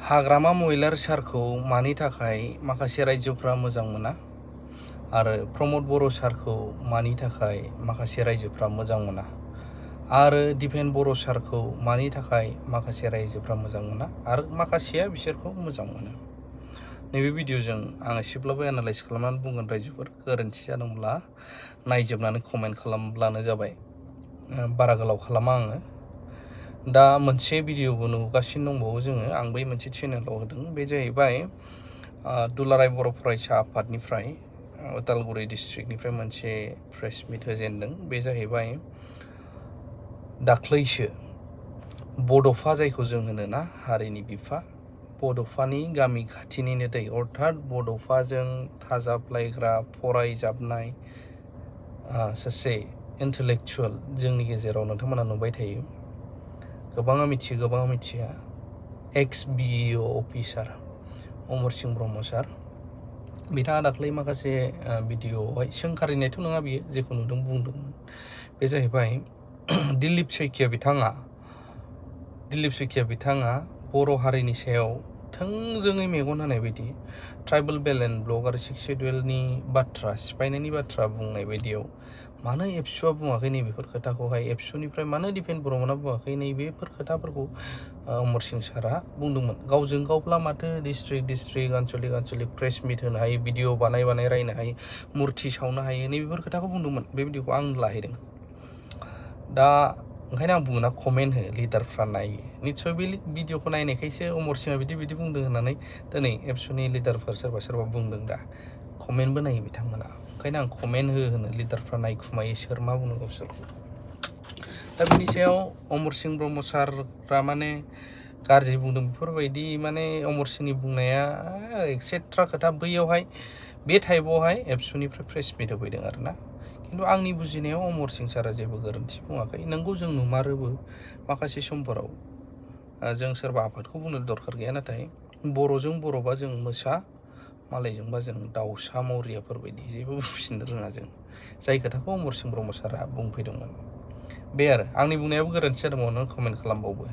हाग्रामा महिलार सारखौ मानि थाखाय माखासे रायजोफ्रा मोजां मोना आरो प्रमद बर' सारखौ मानि थाखाय माखासे रायजोफ्रा मोजां मोना आरो दिपेन बर' सारखौ मानि थाखाय माखासे रायजोफ्रा मोजां मोना आरो माखासेया बिसोरखौ मोजां मोनो। नैबे भिडिअजों आं एसेब्लाबो एनालाइज खालामनानै बुंगोन रायजोफोर, गोरोन्थि जादोंब्ला नायजोबनानै कमेन्ट खालामब्लानो जाबाय। बारा गोलाव खालामा आङो। दा मोनसे भिडिअबो नुगासिनो दंबावो जोङो, आं बै मोनसे चेनेलाव होदों। बे जाहैबाय दुलाराय बर' फरायसा आफादनिफ्राय उदालगुरि डिस्ट्रिक्टनिफ्राय मोनसे प्रेस मिट होजेनदों। बे जाहैबाय दाख्लैसो बड'फा जायखौ जों होनो ना, हारिनि बिफा, बड'फानि गामि खाथिनिनो दै, अर्थात बड'फाजों थाजाबलायग्रा फरायजाबनाय सासे इन्टेलेक्चुवेल जोंनि गेजेराव नोंथांमोना नुबाय थायो। गोबाङा मिथियो, गोबाङा मिथिया। एक्स BEO अफिसार अमर सिंह ब्रह्म सार, बिथाङा दाख्लै माखासे भिडिअआवहाय सोंखारिनायथ' नङा, बियो जेखौ नुदों बुंदोंमोन। बे जाहैबाय दिलीप सैखिया बिथाङा बर' हारिनि सायाव थोंजोङै मेगन होनाय बायदि ट्राइबेल बेल एन्ड ब्लक आरो 6 शेड्युलनि बाथ्रा, सिफायनायनि बाथ्रा बुंनाय बायदियाव मानो एबसुआ बुङाखै नैबेफोर खोथाखौहाय, एबसुनिफ्राय मानो दिपेन बर'मोना बुङाखै नैबेफोर खोथाफोरखौ अमर सिंह सारा बुंदोंमोन। गावजों गावब्ला माथो डिस्ट्रिक्ट आनचलिक प्रेस मिट होनो हायो, भिडिअ बानाय रायनो हायो, मुर्ति सावनो हायो, नैबेफोर खोथाखौ बुंदोंमोन। बे भिडिअखौ आं लाहैदों। दा ओंखायनो आं बुङो ना, कमेन्ट हो, लिडारफ्रा नायो। निस्सय बे भिडिअखौ नायनायखायसो अमर सिंहआ बिदि बुंदों होननानै दिनै एबसुनि लिडारफोर सोरबा बुंदों। दा कमेन्टबो नायो बिथांमोना, ओंखायनो आं कमेन्ट होनो लिडारफ्रा नायखुमायो सोर मा बुङो गावसोरखौ। दा बिनि सायाव अमर सिंह ब्रह्म सारफ्रा माने गाज्रि बुंदों बेफोरबायदि, माने अमर सिंहनि बुंनाया एक्सेट्रा खोथा बैयावहाय बे टाइपआवहाय एबसुनिफ्राय प्रेस मिट होफैदों आरो ना। खिन्थु आंनि बुजिनायाव अमर सिंह सारा जेबो गोरोन्थि बुङाखै। नोंगौ, जों नुमारोबो माखासे समफोराव, जों सोरबा आफादखौ बुंनो दरखार गैया, नाथाय बर'जों बर'बा जों मोसा, मालायजोंबा जों दाउसा मौर्याफोरबायदि जेबो बुंफिननो रोङा जों। जाय खोथाखौ अमर सिंह ब्रह्म सारा बुंफैदोंमोन बे आरो। आंनि बुंनायाबो गोरोन्थि जादोंमोन, नों कमेन्ट खालामबावबो।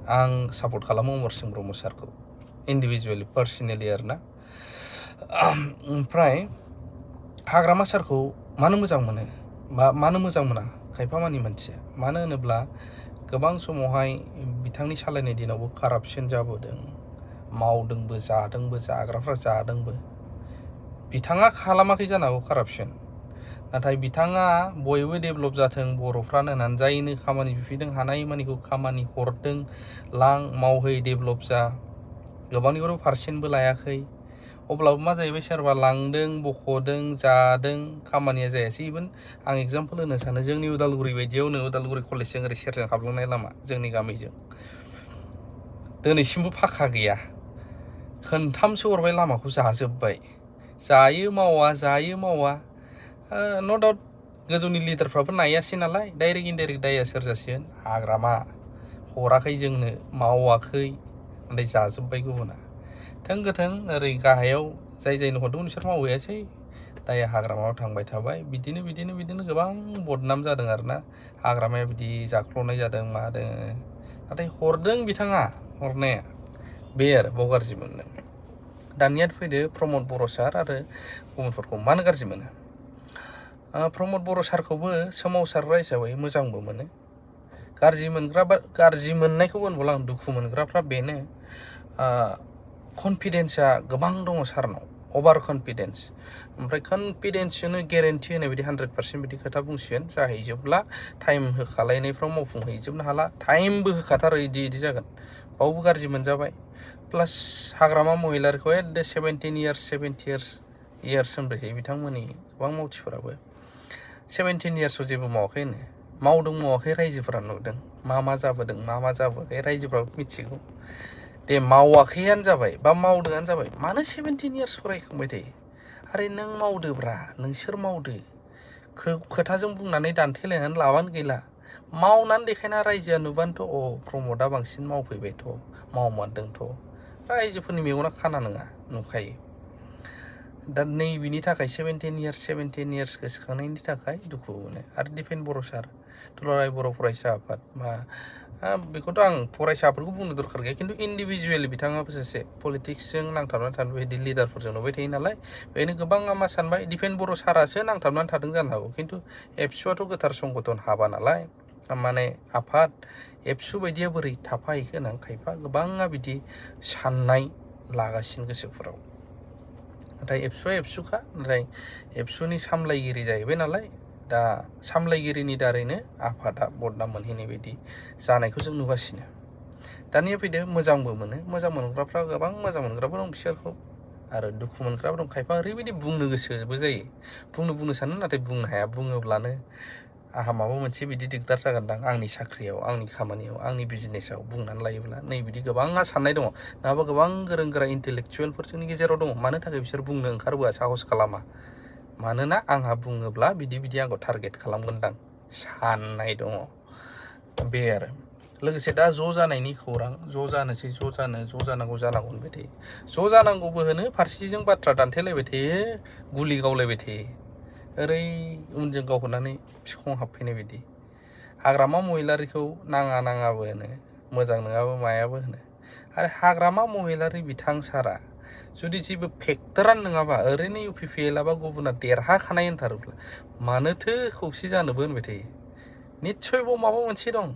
आं सापर्ट खालामो अमर सिंह ब्रह्म सारखौ इन्डिभिजुवेलि, पार्सनेलि आरो ना। ओमफ्राय हाग्रामा सारखौ मानो मोजां मोनो बा मानो मोजां मोना खायफा मानि मानसिया? मानो होनोब्ला गोबां समावहाय बिथांनि सालायनाय दिनावबो कारापसन जाबोदों, मावदोंबो, जादोंबो, जाग्राफ्रा जादोंबो। बिथाङा खालामाखै जानो हागौ कारापसन, नाथाय बिथाङा बयबो डेभेलप जाथों बर'फ्रानो होननानै जायनो खामानि बिफैदों हानाय मानिखौ खामानि हरदों, लां, मावहै, डेभेलप जा। गोबांनिफ्राय पारसेन्टबो लायाखै। अब्लाबो मा जाहैबाय, सोरबा लांदों, बख'दों, जादों, खामानिया जायासै। इभेन आं एगजाम्पल होनो सानो, जोंनि उदालगुरि बायदियावनो, उदालगुरि कलेजजों ओरै सेरजों हाबलांनाय लामा, जोंनि गामिजों दिनैसिमबो फाक्का गैया। खोनथामसो हरबाय लामाखौ जाजोब्बाय। जायो मावा न' डाउट गोजौनि लिडारफ्राबो नायासै नालाय, डाइरेक्ट इनडाइरेक्ट दाया सोर जासिगोन? हाग्रामा। हराखै जोंनो, मावाखै, ओमफ्राय जाजोब्बाय गुबुना। थों ओरै गाहायाव जायनो हरदोंमोन बिसोर मावहैयासै, दाया हाग्रामायाव थांबाय थाबाय। बिदिनो गोबां बदनाम जादों आरो ना। हाग्रामाया बिदि जाख्ल'नाय जादों, मादों। नाथाय हरदों बिथाङा, हरनाया बे आरो, बाव गाज्रि मोनदों। दानिया फैदो प्रमद बर' सार आरो गुबुनफोरखौ मानो गाज्रि मोनो। प्रमद बर' सारखौबो सोमावसारग्रा हिसाबै मोजांबो मोनो। गाज्रि मोननायखौ होनबाल आं, दुखु मोनग्राफ्रा बेनो, कनफिडेन्सआ गोबां दङ सारनाव, अभार कनफिडेन्स। ओमफ्राय कनफिडेन्सजोंनो गेरेन्टि होनाय बायदि 100% बिदि खोथा बुंसिगोन, जाहैजोबला, टाइम होखालायनायफ्राव मावफुंहैजोबनो हाला, टाइमबो होखाथारो, इदि जागोन। बावबो गाज्रि मोनजाबाय। प्लास हाग्रामा महिलारखौ एट 17 इयार्स होनबायसै बिथांमोननि गोबां मावथिफोराबो। 17 इयार्सआव जेबो मावाखै होनो। मावदों मावाखै रायजोफोरा नुदों, मा जाबोदों, मा जाबोआखै रायजोफ्राबो मिथिगौ। दे मावाखैयानो जाबाय बा मावदोंआनो जाबाय, मानो 17 इयार्सखौ रायखांबाय थायो? आरे नों मावदोब्रा, नोंसोर मावदो। खोथाजों बुंनानै दान्थेलायनानै लाबानो गैला। मावनानै देखायना रायजोआ नुबानोथ' प्रमदआ बांसिन मावफैबायथ', मावमारदोंथ', रायजोफोरनि मेगना खाना नङा, नुखायो। दा नैबेनि थाखाय 17 इयार्स गोसोखांनायनि थाखाय दुखु मोनो। आरो दिपेन बर' सार, दुलाराय बर' फरायसा आफाद, बेखौथ' आं फरायसाफोरखौ बुंनो दरखार गैया खिन्थु इन्डिभिजुवेलि बिथाङाबो सासे पलिटिक्सजों नांथाबनानै थानाय बायदि लिडारफोरजों नुबाय थायो नालाय बेनो गोबाङा मा सानबाय दिपेन बर' सारासो नांथाबनानै थादों जानो हागौ खिन्थु एबसुआथ' गोथार संगठन हाबा नालाय माने आफाद एबसु बायदिया बोरै थाफाहैखो होनना खायफा गोबाङा बिदि साननाय लागासिनो गोसोफोराव नाथाय एबसुआ एबसुखा नाथाय एबसुनि सामलायगिरि जाहैबाय नालाय दा सामलायगिरिनि दारैनो आफादा बदनाम मोनहैनाय बायदि जानायखौ जों नुगासिनो दानिया फैदो मोजांबो मोनो मोजां मोनग्राफ्रा गोबां मोजां मोनग्राबो दं बिसोरखौ आरो दुखु मोनग्राबो दं खायफा ओरैबायदि बुंनो गोसोबो जायो बुंनो सानो नाथाय बुंनो हाया बुङोब्लानो आहा माबा मोनसे बिदि दिगदार जागोनदां आंनि साख्रियाव आंनि खामानियाव आंनि बिजनेसाव बुंनानै लायोब्ला नै बिदि गोबाङा साननाय दङ नङाबा गोबां गोरों गोरा इन्टेलेक्चुवेलफोर जोंनि गेजेराव दङ मानो थाखाय बिसोर बुंनो ओंखारबोआ साहस खालामा मानोना आंहा बुङोब्ला बिदि आंखौ टारगेट खालामगोनदां साननाय दङ बे आरो लोगोसे दा ज' जानायनि खौरां ज' जानोसै ज' जानांगौ होनबाय थायो ज' जानांगौबो होनो फारसेजों बाथ्रा दान्थेलायबाय थायो गुलि गावलायबाय थायो ओरै उनजों गावहरनानै बिखुङाव हाबफैनाय बायदि हाग्रामा महिलारिखौ नाङाबो होनो मोजां नङाबो मायाबो होनो आरो हाग्रामा महिलारि बिथां सारा जुदि जेबो फेक्टरानो नङाबा ओरैनो UPPL बा गुबुना देरहाखानाय होनथारोब्ला मानोथो खौसे जानोबो होनबाय थायो निस्सय बाव माबा मोनसे दं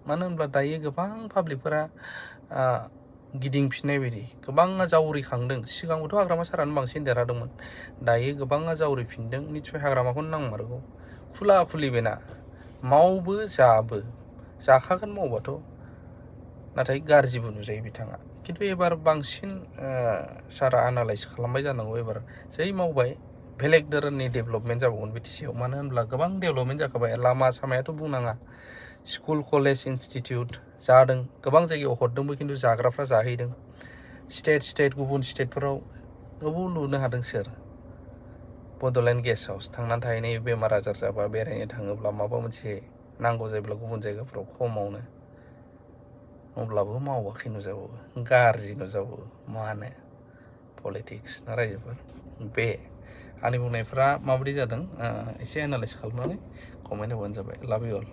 मानो होनब्ला दायो गोबां पाब्लिकफोरा गिदिंफिननाय बायदि गोबाङा जावरिखांदों सिगांबोथ' हाग्रामा सारानो बांसिन देरहादोंमोन दायो गोबाङा जावरिफिनदों निस्सय हाग्रामाखौनो नांमारगौ खुला खुलिबायना मावबो जाबो जाखागोन मावबाथ' नाथाय गाज्रिबो नुजायो बिथाङा खिन्थु एबार बांसिन सारा एनालाइज खालामबाय जानांगौ एबार जै मावबाय बेलेग धोरोमनि डेभेलपमेन्ट जाबावगोन BTC-आव मानो होनब्ला गोबां डेभेलपमेन्ट जाखाबाय लामा सामायाथ' बुंनाङा स्कुल कलेज इनस्टिटिउट जादों गोबां जायगायाव हरदोंबो खिन्थु जाग्राफ्रा जाहैदों स्टेट गुबुन स्टेटफोराव गोबाव नुनो हादों सोर बड'लेण्ड गेस्ट हाउस थांनानै थाहैनाय बेमार आजार जाबा बेरायनो थाङोब्ला माबा मोनसे नांगौ जायोब्ला गुबुन जायगाफ्राव खमावनो अब्लाबो मावाखै नुजाबावो गाज्रि नुजाबावो मानो पलिटिक्स ना रायजोफोर बे आंनि बुंनायफ्रा माबायदि जादों एसे एनालाइज खालामनानै कमेन्ट होबानो जाबाय लाभ इउ अल